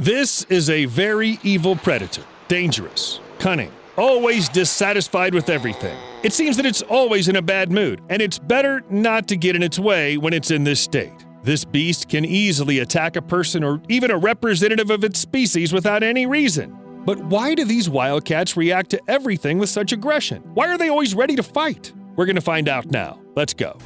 This is a very evil predator, dangerous, cunning, always dissatisfied with everything. It seems that it's always in a bad mood, and it's better not to get in its way when it's in this state. This beast can easily attack a person or even a representative of its species without any reason. But why do these wildcats react to everything with such aggression? Why are they always ready to fight? We're going to find out now. Let's go.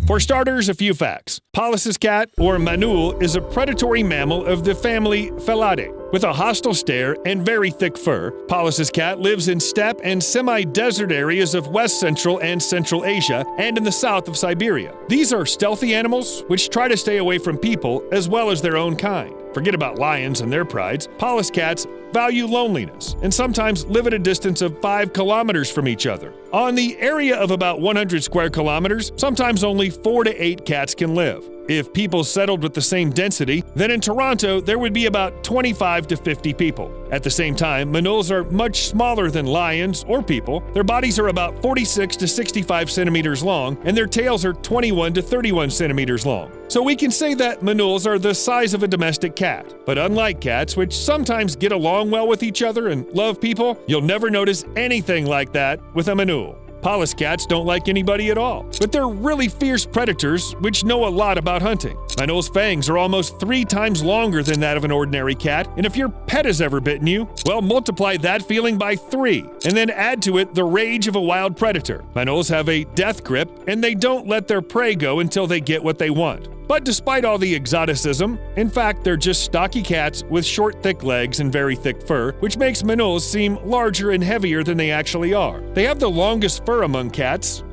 For starters, a few facts. Pallas's cat, or manul, is a predatory mammal of the family Felidae. With a hostile stare and very thick fur, Pallas's cat lives in steppe and semi-desert areas of West Central and Central Asia and in the south of Siberia. These are stealthy animals which try to stay away from people as well as their own kind. Forget about lions and their prides. Pallas cats value loneliness and sometimes live at a distance of 5 kilometers from each other. On the area of about 100 square kilometers, sometimes only 4 to 8 cats can live. If people settled with the same density, then in Toronto there would be about 25 to 50 people. At the same time, manuls are much smaller than lions or people. Their bodies are about 46 to 65 centimeters long, and their tails are 21 to 31 centimeters long. So we can say that manuls are the size of a domestic cat. But unlike cats, which sometimes get along well with each other and love people, you'll never notice anything like that with a manul. Pallas cats don't like anybody at all, but they're really fierce predators which know a lot about hunting. Manul's fangs are almost 3 times longer than that of an ordinary cat, and if your pet has ever bitten you, well, multiply that feeling by 3, and then add to it the rage of a wild predator. Manuls have a death grip, and they don't let their prey go until they get what they want. But despite all the exoticism, in fact, they're just stocky cats with short, thick legs and very thick fur, which makes manuls seem larger and heavier than they actually are. They have the longest fur among cats.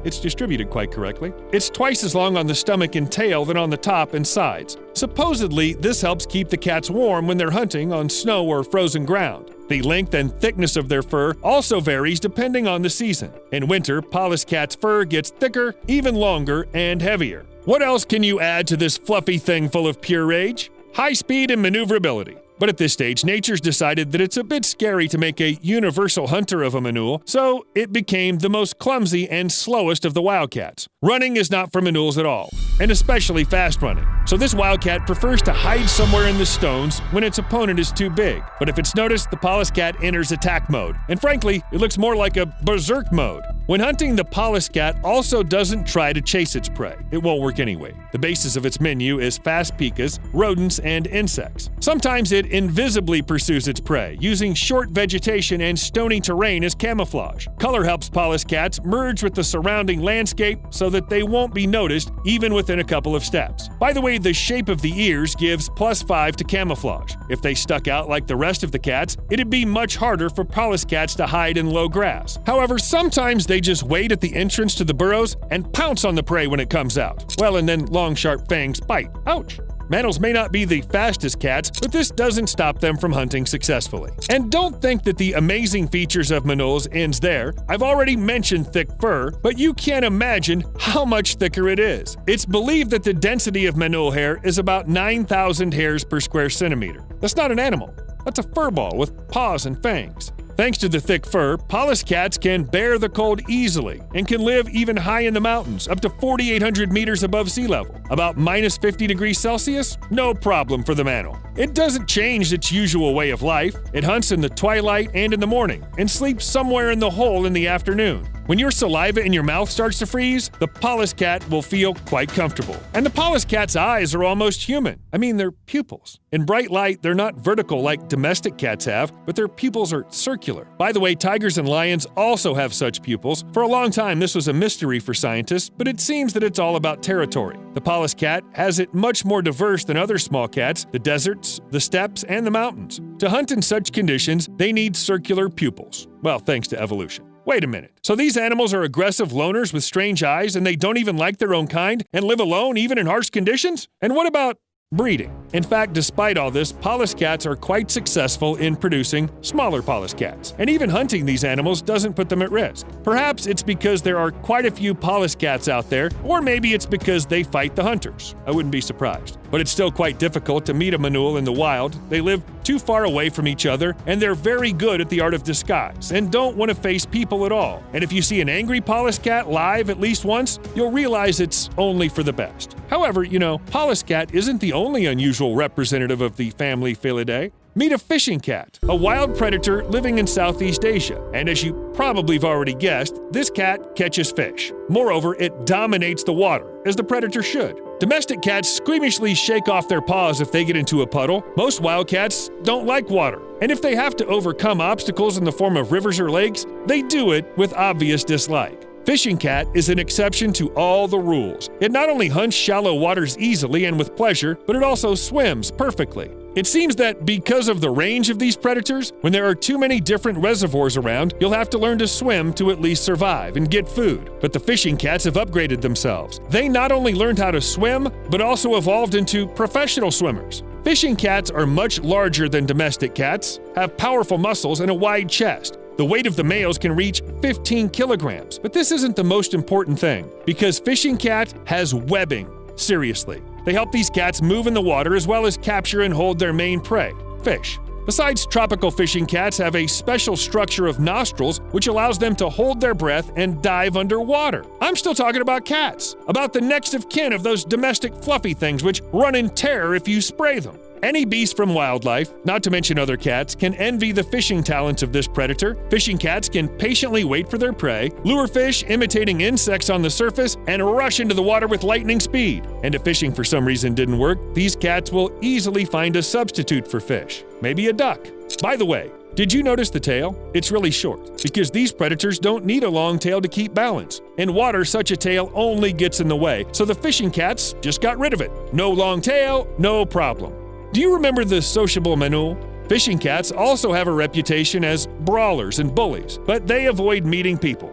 It's distributed quite correctly. It's twice as long on the stomach and tail than on the top and sides. Supposedly, this helps keep the cats warm when they're hunting on snow or frozen ground. The length and thickness of their fur also varies depending on the season. In winter, Pallas cat's fur gets thicker, even longer, and heavier. What else can you add to this fluffy thing full of pure rage? High speed and maneuverability. But at this stage, nature's decided that it's a bit scary to make a universal hunter of a manul, so it became the most clumsy and slowest of the wildcats. Running is not for manuls at all, and especially fast running. So this wildcat prefers to hide somewhere in the stones when its opponent is too big. But if it's noticed, the Pallas cat enters attack mode. And frankly, it looks more like a berserk mode. When hunting, the Pallas cat also doesn't try to chase its prey. It won't work anyway. The basis of its menu is fast pikas, rodents, and insects. Sometimes it invisibly pursues its prey, using short vegetation and stony terrain as camouflage. Color helps Pallas cats merge with the surrounding landscape so that they won't be noticed even within a couple of steps. By the way, the shape of the ears gives +5 to camouflage. If they stuck out like the rest of the cats, it'd be much harder for Pallas cats to hide in low grass. However, sometimes they just wait at the entrance to the burrows and pounce on the prey when it comes out. Well, and then long, sharp fangs bite. Ouch! Manuls may not be the fastest cats, but this doesn't stop them from hunting successfully. And don't think that the amazing features of manuls ends there. I've already mentioned thick fur, but you can't imagine how much thicker it is. It's believed that the density of manul hair is about 9,000 hairs per square centimeter. That's not an animal. That's a furball with paws and fangs. Thanks to the thick fur, Pallas cats can bear the cold easily and can live even high in the mountains, up to 4,800 meters above sea level. About -50 degrees Celsius? No problem for the manul. It doesn't change its usual way of life. It hunts in the twilight and in the morning, and sleeps somewhere in the hole in the afternoon. When your saliva in your mouth starts to freeze, the Pallas cat will feel quite comfortable. And the Pallas cat's eyes are almost human. I mean, they're pupils. In bright light, they're not vertical like domestic cats have, but their pupils are circular. By the way, tigers and lions also have such pupils. For a long time, this was a mystery for scientists, but it seems that it's all about territory. The Pallas cat has it much more diverse than other small cats, the deserts, the steppes, and the mountains. To hunt in such conditions, they need circular pupils. Well, thanks to evolution. Wait a minute. So these animals are aggressive loners with strange eyes and they don't even like their own kind and live alone even in harsh conditions? And what about breeding? In fact, despite all this, Pallas cats are quite successful in producing smaller Pallas cats. And even hunting these animals doesn't put them at risk. Perhaps it's because there are quite a few Pallas cats out there, or maybe it's because they fight the hunters. I wouldn't be surprised. but it's still quite difficult to meet a manul in the wild. They live too far away from each other, and they're very good at the art of disguise and don't want to face people at all. And if you see an angry Pallas cat live at least once, you'll realize it's only for the best. However, Pallas cat isn't the only unusual representative of the family Felidae. Meet a fishing cat, a wild predator living in Southeast Asia. And as you probably have already guessed, this cat catches fish. Moreover, it dominates the water, as the predator should. Domestic cats squeamishly shake off their paws if they get into a puddle. Most wild cats don't like water. And if they have to overcome obstacles in the form of rivers or lakes, they do it with obvious dislike. Fishing cat is an exception to all the rules. It not only hunts shallow waters easily and with pleasure, but it also swims perfectly. It seems that because of the range of these predators, when there are too many different reservoirs around, you'll have to learn to swim to at least survive and get food. But the fishing cats have upgraded themselves. They not only learned how to swim, but also evolved into professional swimmers. Fishing cats are much larger than domestic cats, have powerful muscles and a wide chest. The weight of the males can reach 15 kilograms. But this isn't the most important thing, because fishing cat has webbing. Seriously. They help these cats move in the water as well as capture and hold their main prey, fish. Besides, tropical fishing cats have a special structure of nostrils which allows them to hold their breath and dive underwater. I'm still talking about cats, about the next of kin of those domestic fluffy things which run in terror if you spray them. Any beast from wildlife, not to mention other cats, can envy the fishing talents of this predator. Fishing cats can patiently wait for their prey, lure fish imitating insects on the surface, and rush into the water with lightning speed. And if fishing for some reason didn't work, these cats will easily find a substitute for fish. Maybe a duck. By the way, did you notice the tail? It's really short, because these predators don't need a long tail to keep balance. In water, such a tail only gets in the way, so the fishing cats just got rid of it. No long tail, no problem. Do you remember the sociable manul? Fishing cats also have a reputation as brawlers and bullies, but they avoid meeting people.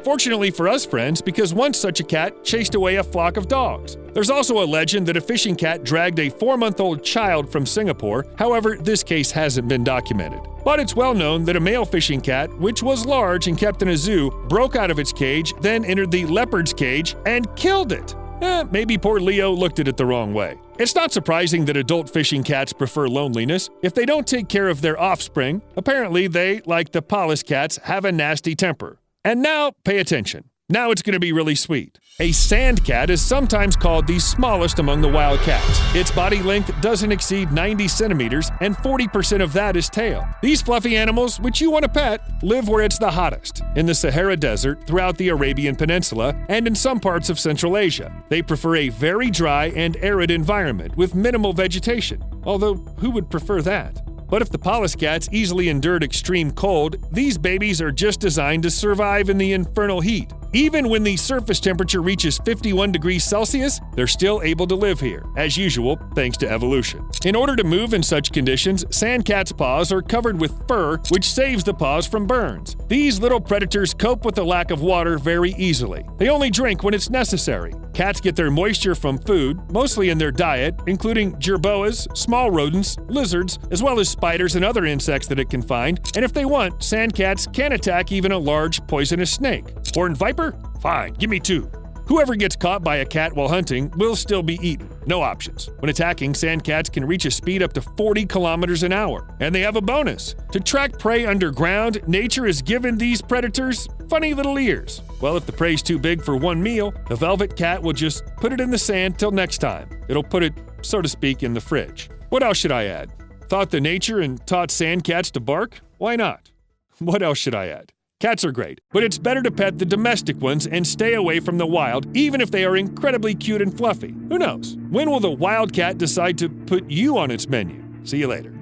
Fortunately for us friends, because once such a cat chased away a flock of dogs. There's also a legend that a fishing cat dragged a 4-month-old child from Singapore. However, this case hasn't been documented. But it's well known that a male fishing cat, which was large and kept in a zoo, broke out of its cage, then entered the leopard's cage and killed it. Maybe poor Leo looked at it the wrong way. It's not surprising that adult fishing cats prefer loneliness. If they don't take care of their offspring, apparently they, like the Pallas cats, have a nasty temper. And now, pay attention. Now it's going to be really sweet. A sand cat is sometimes called the smallest among the wild cats. Its body length doesn't exceed 90 centimeters, and 40% of that is tail. These fluffy animals, which you want to pet, live where it's the hottest, in the Sahara Desert, throughout the Arabian Peninsula, and in some parts of Central Asia. They prefer a very dry and arid environment with minimal vegetation, although who would prefer that? But if the Pallas cats easily endured extreme cold, these babies are just designed to survive in the infernal heat. Even when the surface temperature reaches 51 degrees Celsius, they're still able to live here, as usual, thanks to evolution. In order to move in such conditions, sand cats' paws are covered with fur, which saves the paws from burns. These little predators cope with the lack of water very easily. They only drink when it's necessary. Cats get their moisture from food, mostly in their diet, including jerboas, small rodents, lizards, as well as spiders and other insects that it can find. And if they want, sand cats can attack even a large poisonous snake. Horned viper? Fine, give me 2. Whoever gets caught by a cat while hunting will still be eaten. No options. When attacking, sand cats can reach a speed up to 40 kilometers an hour. And they have a bonus. To track prey underground, nature has given these predators funny little ears. Well, if the prey's too big for one meal, the velvet cat will just put it in the sand till next time. It'll put it, so to speak, in the fridge. What else should I add? Thought the nature and taught sand cats to bark? Why not? What else should I add? Cats are great, but it's better to pet the domestic ones and stay away from the wild, even if they are incredibly cute and fluffy. Who knows? When will the wild cat decide to put you on its menu? See you later.